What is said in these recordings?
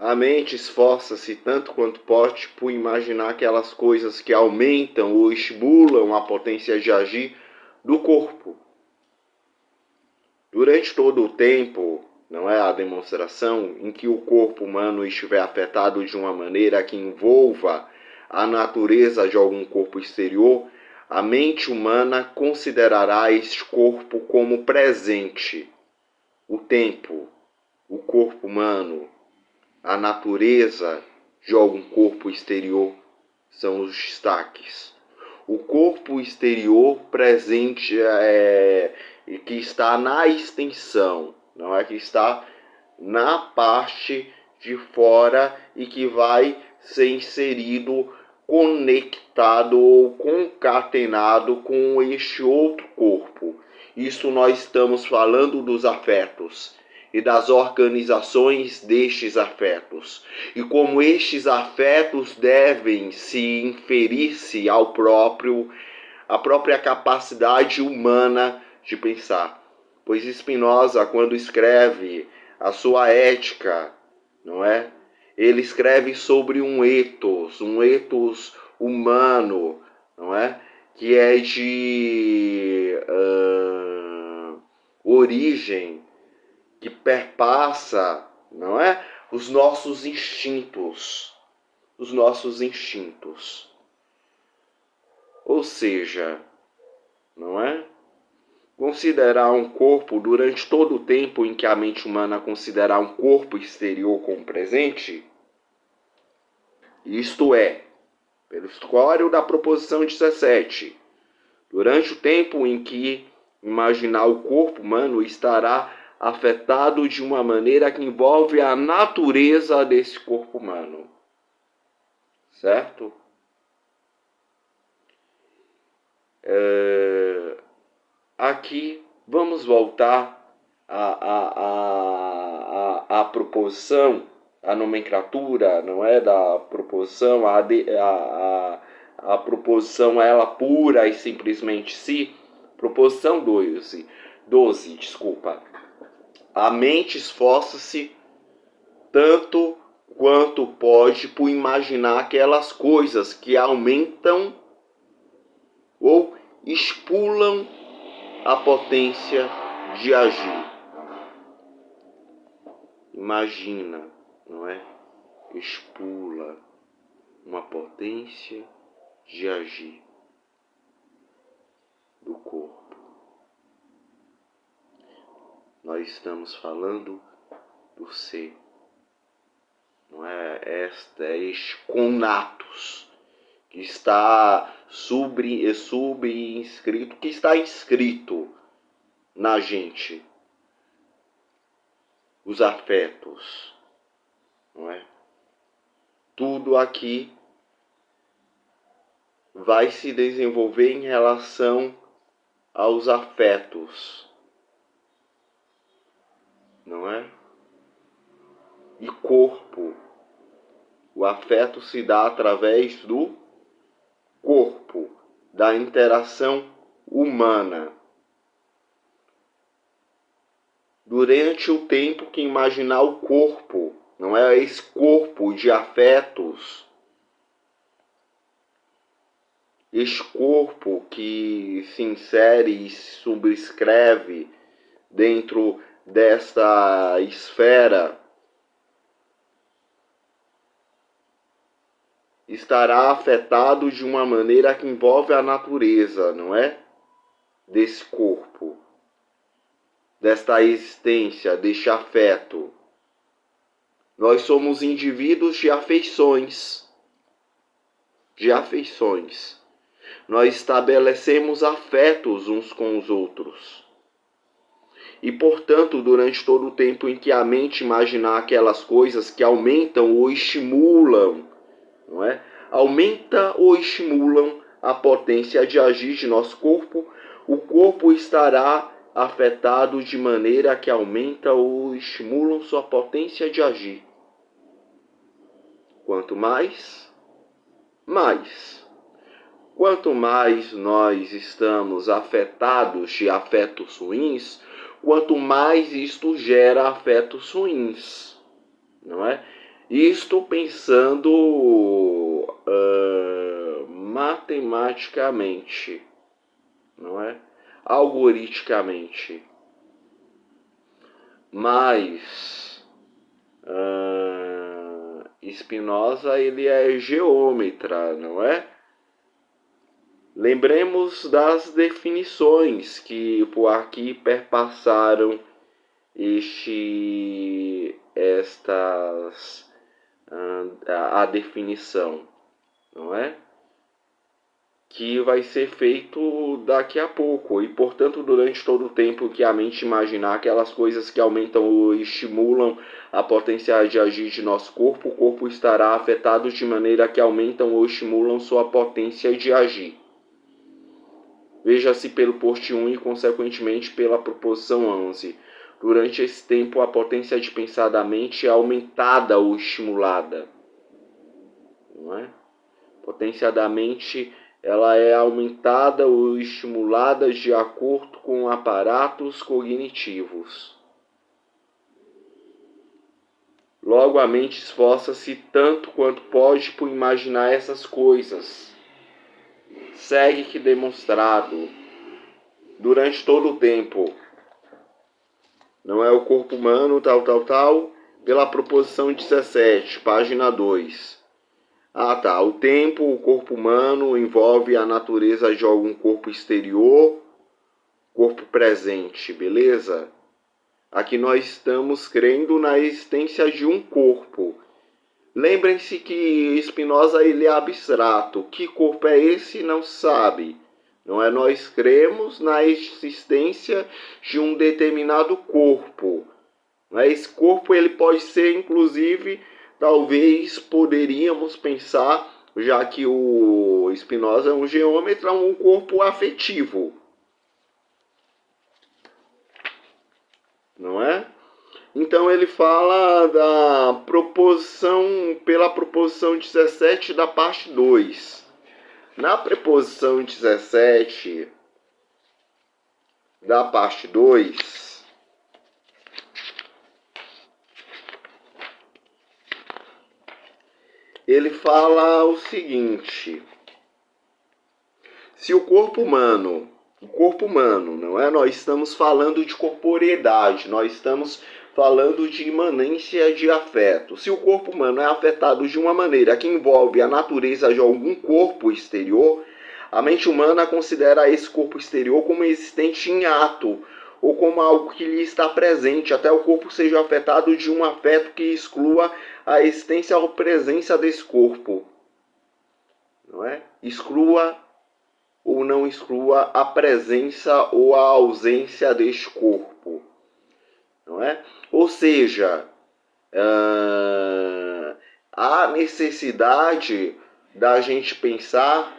A mente esforça-se tanto quanto pode por imaginar aquelas coisas que aumentam ou estimulam a potência de agir do corpo. Durante todo o tempo, não é a demonstração em que o corpo humano estiver afetado de uma maneira que envolva a natureza de algum corpo exterior, a mente humana considerará este corpo como presente. O tempo, o corpo humano, a natureza de algum corpo exterior são os destaques. O corpo exterior presente que está na extensão, não é que está na parte de fora e que vai ser inserido, conectado ou concatenado com este outro corpo. Isso nós estamos falando dos afetos e das organizações destes afetos, e como estes afetos devem se inferir-se à própria capacidade humana de pensar. Pois Spinoza, quando escreve a sua Ética, não é? Ele escreve sobre um ethos humano, não é? Que é de origem, que perpassa, não é? Os nossos instintos. Ou seja, não é? Considerar um corpo durante todo o tempo em que a mente humana considerar um corpo exterior como presente, isto é, pelo escório da proposição 17, durante o tempo em que imaginar o corpo humano estará afetado de uma maneira que envolve a natureza desse corpo humano. Certo? Aqui vamos voltar à proposição, à nomenclatura, não é? Da proposição, a proposição ela pura e simplesmente si. Proposição 12, desculpa. A mente esforça-se tanto quanto pode por imaginar aquelas coisas que aumentam ou expulam a potência de agir. Imagina, não é? Expula uma potência de agir do corpo. Nós estamos falando do ser, não é? Este conatus que está subscrito, que está inscrito na gente, os afetos, não é? Tudo aqui vai se desenvolver em relação aos afetos, não é? E corpo, o afeto se dá através do corpo, da interação humana. Durante o tempo que imaginar o corpo, não é esse corpo de afetos, esse corpo que se insere e se subscreve dentro desta esfera, estará afetado de uma maneira que envolve a natureza, não é? Desse corpo, desta existência, deste afeto. Nós somos indivíduos de afeições. Nós estabelecemos afetos uns com os outros. E, portanto, durante todo o tempo em que a mente imaginar aquelas coisas que aumentam ou estimulam, não é? Aumenta ou estimulam a potência de agir de nosso corpo, o corpo estará afetado de maneira que aumenta ou estimulam sua potência de agir. Quanto mais. Quanto mais nós estamos afetados de afetos ruins, quanto mais isto gera afetos ruins, não é? Isto pensando matematicamente, não é? Algoriticamente. Mas Spinoza ele é geômetra, não é? Lembremos das definições que por aqui perpassaram a definição, não é? Que vai ser feito daqui a pouco, e portanto durante todo o tempo que a mente imaginar aquelas coisas que aumentam ou estimulam a potência de agir de nosso corpo, o corpo estará afetado de maneira que aumentam ou estimulam sua potência de agir. Veja-se pelo post 1 e consequentemente pela proposição 11. Durante esse tempo a potência de pensar da mente é aumentada ou estimulada, não é? A potência da mente ela é aumentada ou estimulada de acordo com aparatos cognitivos. Logo, a mente esforça-se tanto quanto pode por imaginar essas coisas. Segue que demonstrado durante todo o tempo. Não é o corpo humano, pela proposição 17, página 2. O tempo, o corpo humano envolve a natureza de algum corpo exterior, corpo presente, beleza? Aqui nós estamos crendo na existência de um corpo. Lembrem-se que Spinoza ele é abstrato. Que corpo é esse? Não sabe. Não é? Nós cremos na existência de um determinado corpo. Esse corpo ele pode ser, inclusive, talvez poderíamos pensar, já que o Spinoza é um geômetra, um corpo afetivo. Não é? Então ele fala da proposição, pela proposição 17 da parte 2. Na preposição 17 da parte 2, ele fala o seguinte: se o corpo humano, não é? Nós estamos falando de corporeidade, nós estamos falando de imanência de afeto. Se o corpo humano é afetado de uma maneira que envolve a natureza de algum corpo exterior, a mente humana considera esse corpo exterior como existente em ato, ou como algo que lhe está presente, até o corpo seja afetado de um afeto que exclua a existência ou presença desse corpo. Não é? Exclua ou não exclua a presença ou a ausência deste corpo. Não é? Ou seja, há necessidade da gente pensar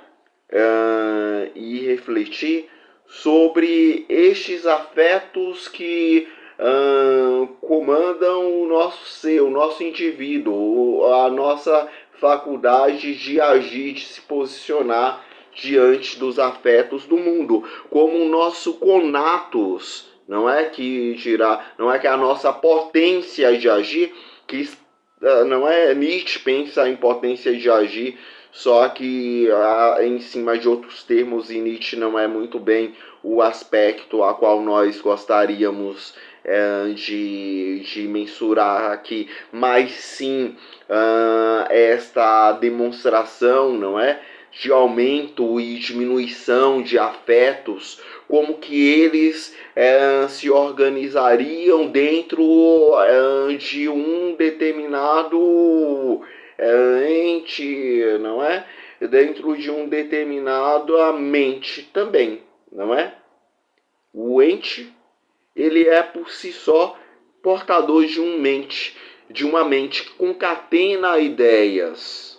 e refletir sobre estes afetos que comandam o nosso ser, o nosso indivíduo, a nossa faculdade de agir, de se posicionar diante dos afetos do mundo, como o nosso conatus, não é que a nossa potência de agir, que não é Nietzsche pensa em potência de agir, só que em cima de outros termos, e Nietzsche não é muito bem o aspecto a qual nós gostaríamos de mensurar aqui, mas sim esta demonstração, não é? De aumento e diminuição de afetos, como que eles se organizariam dentro de um determinado ente, não é? Dentro de um determinado mente também, não é? O ente, ele é por si só portador de uma mente que concatena ideias,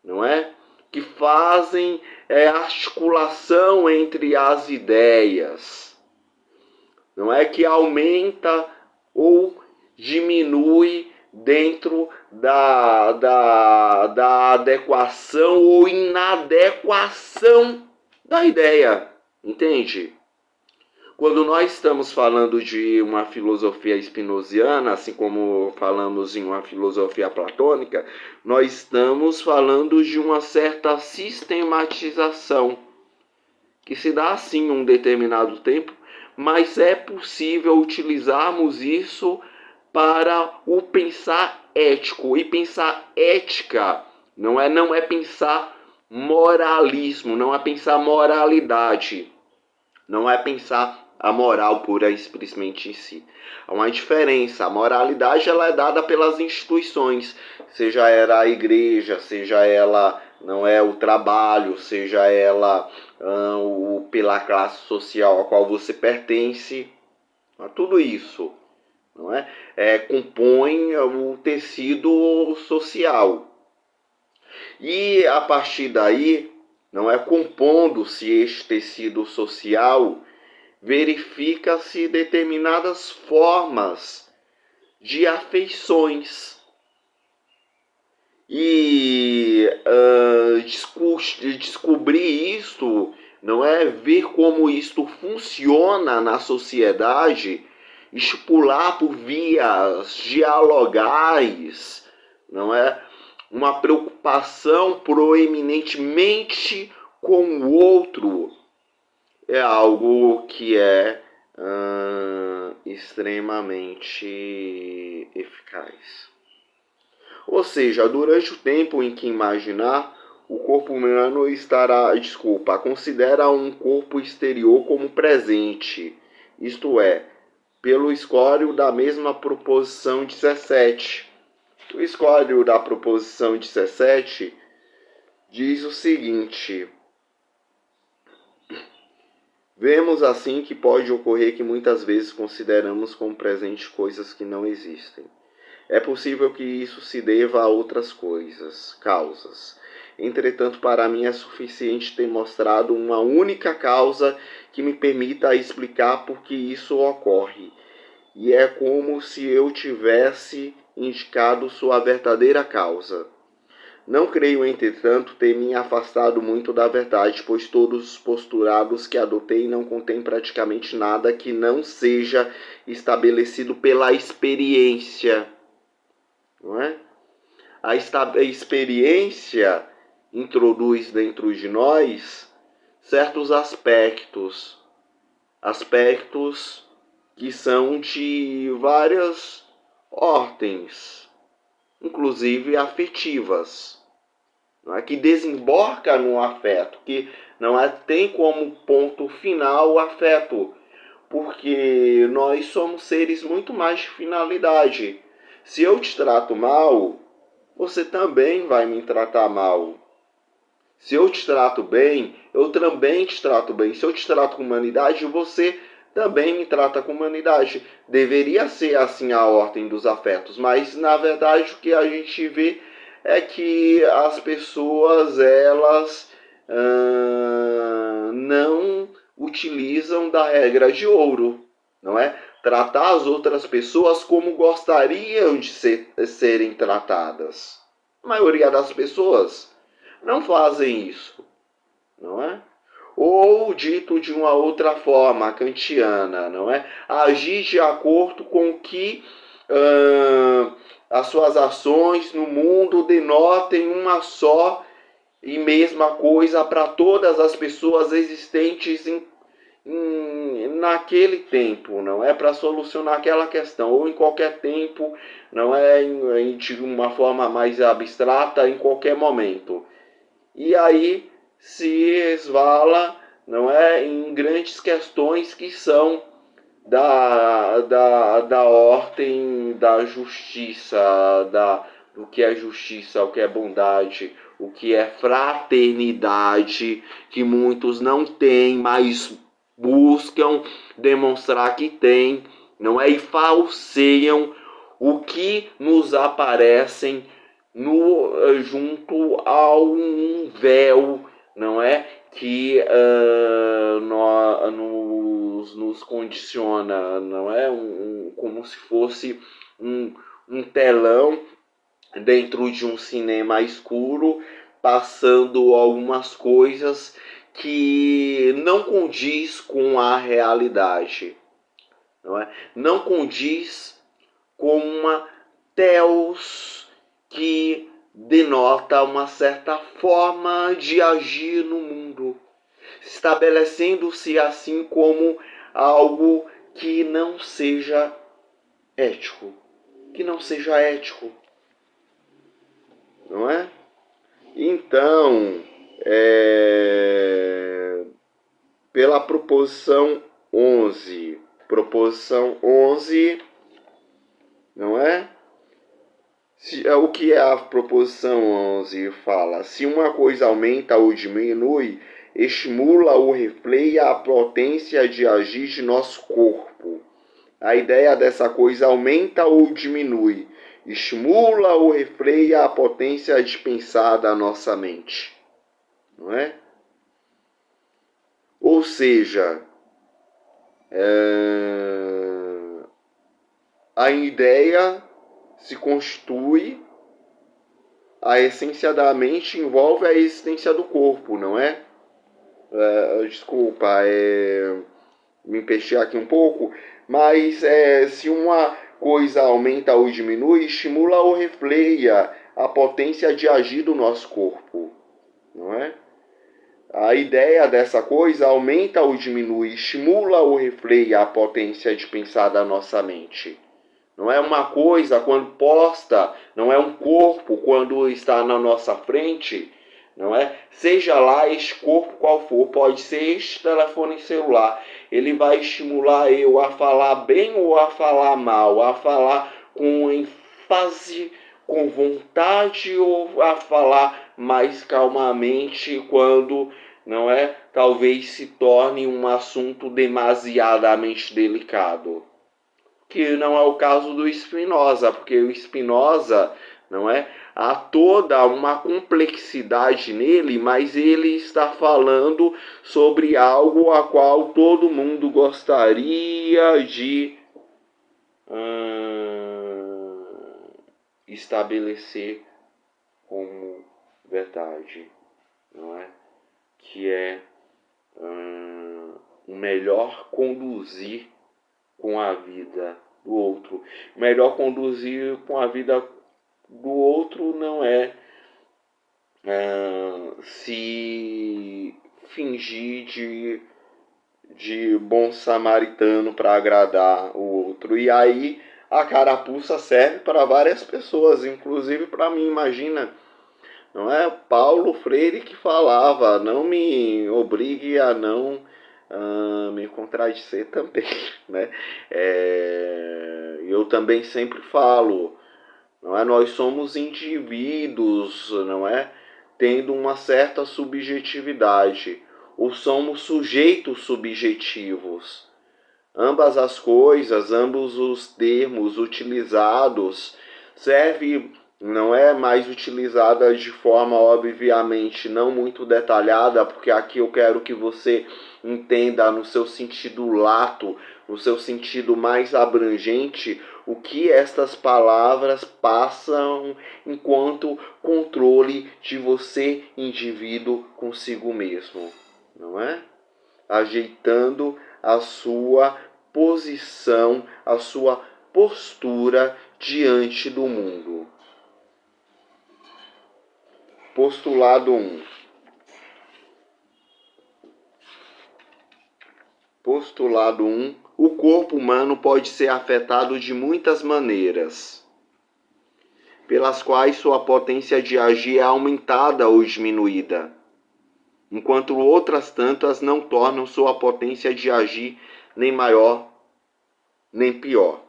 não é? Que fazem articulação entre as ideias, não é? Que aumenta ou diminui dentro da adequação ou inadequação da ideia, entende? Quando nós estamos falando de uma filosofia spinoziana, assim como falamos em uma filosofia platônica, nós estamos falando de uma certa sistematização que se dá assim em um determinado tempo, mas é possível utilizarmos isso para o pensar ético. E pensar ética não é pensar moralismo, não é pensar moralidade, não é pensar a moral pura e simplesmente em si. Há uma diferença. A moralidade ela é dada pelas instituições, seja ela a igreja, seja ela não é o trabalho, seja ela pela classe social a qual você pertence. Tudo isso não compõe o tecido social. E a partir daí, não é compondo-se este tecido social, verifica-se determinadas formas de afeições. E descobrir isto, não é ver como isto funciona na sociedade, estipular por vias dialogais, não é? Uma preocupação proeminentemente com o outro, é algo que é extremamente eficaz. Ou seja, durante o tempo em que imaginar, o corpo humano considera um corpo exterior como presente, isto é, pelo escório da mesma proposição 17. O escório da proposição 17 diz o seguinte: vemos assim que pode ocorrer que muitas vezes consideramos como presente coisas que não existem. É possível que isso se deva a outras causas. Entretanto, para mim é suficiente ter mostrado uma única causa que me permita explicar por que isso ocorre. E é como se eu tivesse indicado sua verdadeira causa. Não creio, entretanto, ter me afastado muito da verdade, pois todos os postulados que adotei não contêm praticamente nada que não seja estabelecido pela experiência. Não é? A experiência introduz dentro de nós certos aspectos que são de várias ordens, inclusive afetivas, não é? Que desemboca no afeto, que não tem como ponto final o afeto, porque nós somos seres muito mais de finalidade. Se eu te trato mal, você também vai me tratar mal. Se eu te trato bem, eu também te trato bem. Se eu te trato com humanidade, você também me trata com humanidade. Deveria ser assim a ordem dos afetos, mas na verdade o que a gente vê é que as pessoas elas não utilizam da regra de ouro, não é? Tratar as outras pessoas como gostariam de serem tratadas. A maioria das pessoas não fazem isso, não é? Ou, dito de uma outra forma, kantiana, não é? Agir de acordo com que as suas ações no mundo denotem uma só e mesma coisa para todas as pessoas existentes naquele tempo, não é? Para solucionar aquela questão, ou em qualquer tempo, não é? De uma forma mais abstrata, em qualquer momento. E aí se esvala, não é, em grandes questões que são da ordem da justiça, do que é justiça, o que é bondade, o que é fraternidade, que muitos não têm, mas buscam demonstrar que têm, não é? E falseiam o que nos aparecem junto a um véu, não é? Que nos condiciona, não é? Como se fosse um telão dentro de um cinema escuro, passando algumas coisas que não condiz com a realidade, não é? Não condiz com uma teos que denota uma certa forma de agir no mundo, estabelecendo-se assim como algo que não seja ético, não é? Então, pela proposição 11, não é? O que é a proposição 11? Fala, se uma coisa aumenta ou diminui, estimula ou refreia a potência de agir de nosso corpo. A ideia dessa coisa aumenta ou diminui, estimula ou refreia a potência de pensar da nossa mente, não é? Ou seja, a ideia se constitui, a essência da mente envolve a existência do corpo, não é? Desculpa, me empechei aqui um pouco, mas se uma coisa aumenta ou diminui, estimula ou refreia a potência de agir do nosso corpo, não é? A ideia dessa coisa aumenta ou diminui, estimula ou refreia a potência de pensar da nossa mente. Não é uma coisa quando posta, não é um corpo quando está na nossa frente, não é? Seja lá este corpo qual for, pode ser este telefone celular, ele vai estimular eu a falar bem ou a falar mal, a falar com ênfase, com vontade ou a falar mais calmamente quando, não é? Talvez se torne um assunto demasiadamente delicado. Que não é o caso do Spinoza, porque o Spinoza, não é? Há toda uma complexidade nele, mas ele está falando sobre algo a qual todo mundo gostaria de estabelecer como verdade, não é? Que é o melhor conduzir com a vida do outro. Melhor conduzir com a vida do outro não é se fingir de bom samaritano para agradar o outro. E aí a carapuça serve para várias pessoas, inclusive para mim, imagina. Não é Paulo Freire que falava, não me obrigue a não me contradizer também, né? Eu também sempre falo, não é? Nós somos indivíduos, não é? Tendo uma certa subjetividade, ou somos sujeitos subjetivos. Ambas as coisas, ambos os termos utilizados serve, não é mais utilizada de forma obviamente não muito detalhada, porque aqui eu quero que você entenda no seu sentido lato, no seu sentido mais abrangente, o que estas palavras passam enquanto controle de você, indivíduo, consigo mesmo, não é? Ajeitando a sua posição, a sua postura diante do mundo. Postulado 1. Postulado 1. O corpo humano pode ser afetado de muitas maneiras, pelas quais sua potência de agir é aumentada ou diminuída, enquanto outras tantas não tornam sua potência de agir nem maior nem pior,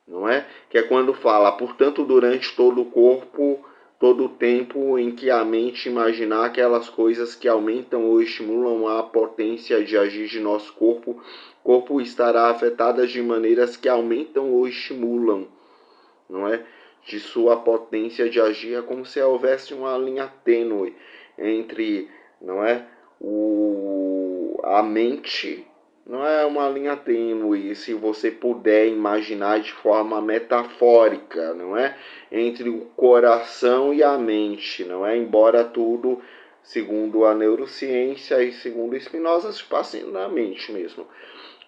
não é? Que é quando fala, portanto, durante todo o corpo, todo o tempo em que a mente imaginar aquelas coisas que aumentam ou estimulam a potência de agir de nosso corpo, o corpo estará afetado de maneiras que aumentam ou estimulam, não é? De sua potência de agir, é como se houvesse uma linha tênue entre, não é? A mente, não é uma linha tênue, se você puder imaginar de forma metafórica, não é? Entre o coração e a mente, não é? Embora tudo segundo a neurociência e segundo Spinoza, se passa na mente mesmo.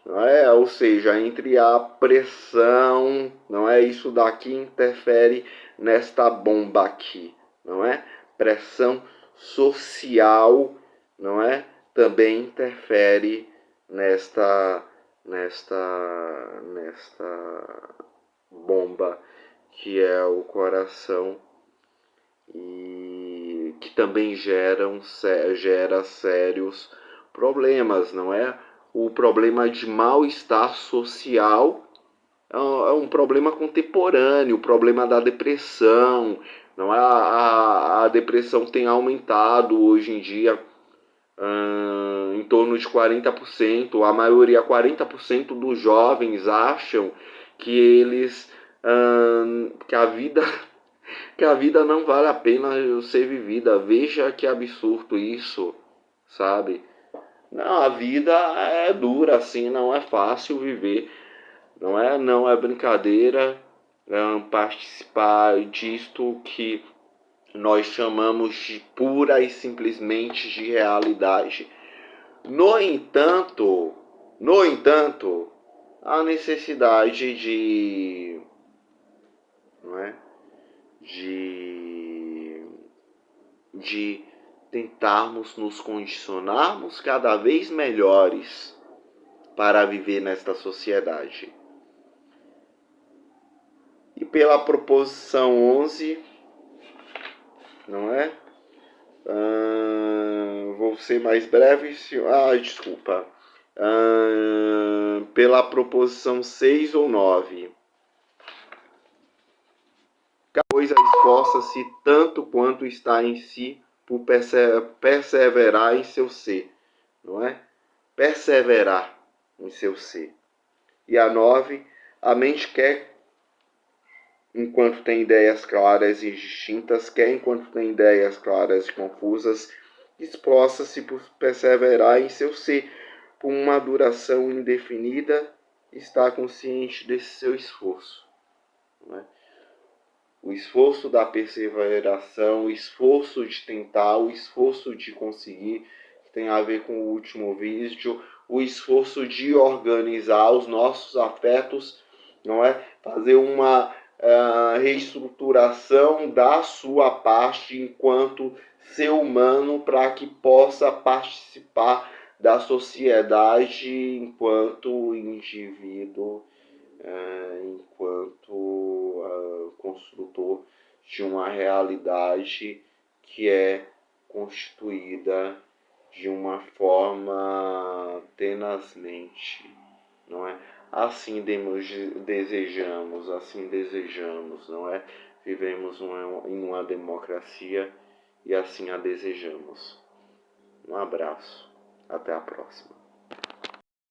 Não é? Ou seja, entre a pressão, não é? Isso daqui interfere nesta bomba aqui, não é? Pressão social, não é? Também interfere nesta bomba que é o coração e que também gera sérios problemas, não é? O problema de mal-estar social é um problema contemporâneo, o problema da depressão, não é? A depressão tem aumentado hoje em dia em torno de 40%. A maioria, 40% dos jovens acham que eles que a vida não vale a pena ser vivida. Veja que absurdo isso, sabe? Não, a vida é dura assim, não é fácil viver. Não é brincadeira participar disto que nós chamamos de pura e simplesmente de realidade. No entanto, a necessidade não é, de tentarmos nos condicionarmos cada vez melhores para viver nesta sociedade. E pela proposição 11, não é? Vou ser mais breve. Desculpa. Pela proposição 6 ou 9. Cada coisa esforça-se tanto quanto está em si por perseverar em seu ser, não é? Perseverar em seu ser. E a 9, a mente quer enquanto tem ideias claras e distintas, quer enquanto tem ideias claras e confusas, esforça-se por perseverar em seu ser por uma duração indefinida, está consciente desse seu esforço, não é? O esforço da perseveração, o esforço de tentar, o esforço de conseguir, que tem a ver com o último vídeo, o esforço de organizar os nossos afetos, não é? Fazer uma reestruturação da sua parte enquanto ser humano para que possa participar da sociedade enquanto indivíduo, enquanto construtor de uma realidade que é constituída de uma forma tenazmente, não é? Assim desejamos, não é? Vivemos em uma democracia e assim a desejamos. Um abraço, até a próxima.